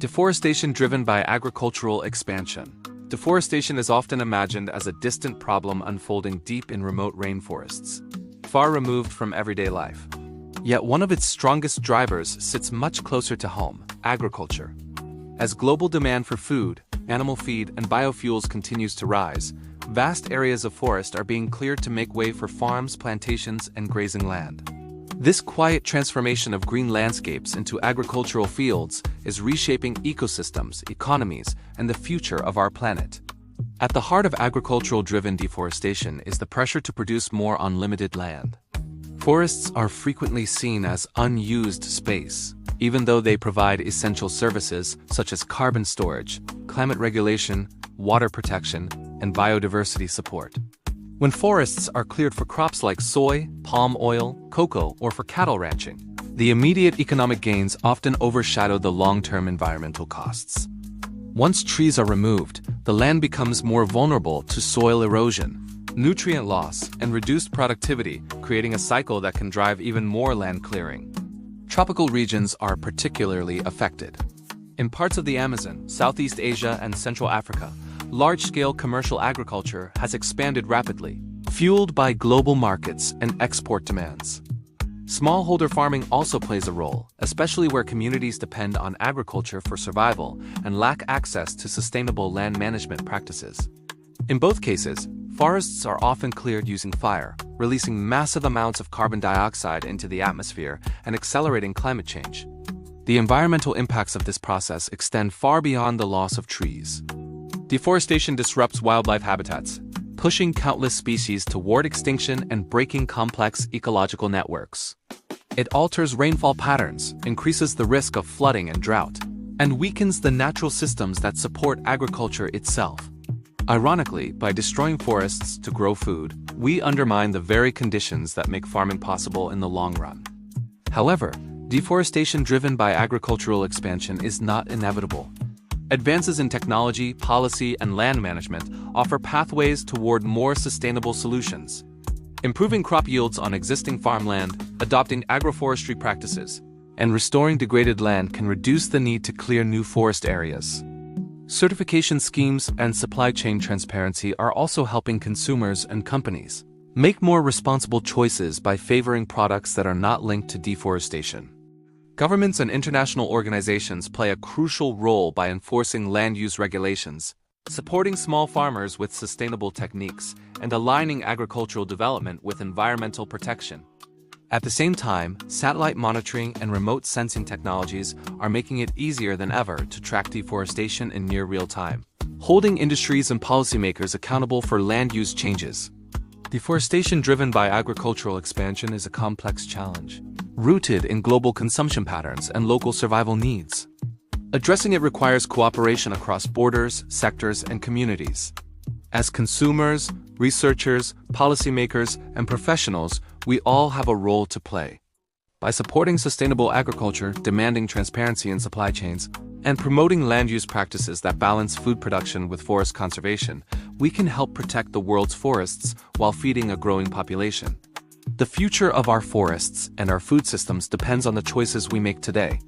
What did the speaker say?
Deforestation driven by agricultural expansion. Deforestation is often imagined as a distant problem unfolding deep in remote rainforests, far removed from everyday life. Yet one of its strongest drivers sits much closer to home: agriculture. As global demand for food, animal feed, and biofuels continues to rise, vast areas of forest are being cleared to make way for farms, plantations, and grazing land. This quiet transformation of green landscapes into agricultural fields is reshaping ecosystems, economies, and the future of our planet. At the heart of agricultural-driven deforestation is the pressure to produce more on limited land. Forests are frequently seen as unused space, even though they provide essential services such as carbon storage, climate regulation, water protection, and biodiversity support. When forests are cleared for crops like soy, palm oil, cocoa, or for cattle ranching, the immediate economic gains often overshadow the long-term environmental costs. Once trees are removed, the land becomes more vulnerable to soil erosion, nutrient loss, and reduced productivity, creating a cycle that can drive even more land clearing. Tropical regions are particularly affected. In parts of the Amazon, Southeast Asia, and Central Africa, large-scale commercial agriculture has expanded rapidly, fueled by global markets and export demands. Smallholder farming also plays a role, especially where communities depend on agriculture for survival and lack access to sustainable land management practices. In both cases, forests are often cleared using fire, releasing massive amounts of carbon dioxide into the atmosphere and accelerating climate change. The environmental impacts of this process extend far beyond the loss of trees. Deforestation disrupts wildlife habitats, pushing countless species toward extinction and breaking complex ecological networks. It alters rainfall patterns, increases the risk of flooding and drought, and weakens the natural systems that support agriculture itself. Ironically, by destroying forests to grow food, we undermine the very conditions that make farming possible in the long run. However, deforestation driven by agricultural expansion is not inevitable. Advances in technology, policy, and land management offer pathways toward more sustainable solutions. Improving crop yields on existing farmland, adopting agroforestry practices, and restoring degraded land can reduce the need to clear new forest areas. Certification schemes and supply chain transparency are also helping consumers and companies make more responsible choices by favoring products that are not linked to deforestation. Governments and international organizations play a crucial role by enforcing land use regulations, supporting small farmers with sustainable techniques, and aligning agricultural development with environmental protection. At the same time, satellite monitoring and remote sensing technologies are making it easier than ever to track deforestation in near real time, holding industries and policymakers accountable for land use changes. Deforestation driven by agricultural expansion is a complex challenge, rooted in global consumption patterns and local survival needs. Addressing it requires cooperation across borders, sectors, and communities. As consumers, researchers, policymakers, and professionals, we all have a role to play. By supporting sustainable agriculture, demanding transparency in supply chains, and promoting land use practices that balance food production with forest conservation, we can help protect the world's forests while feeding a growing population. The future of our forests and our food systems depends on the choices we make today.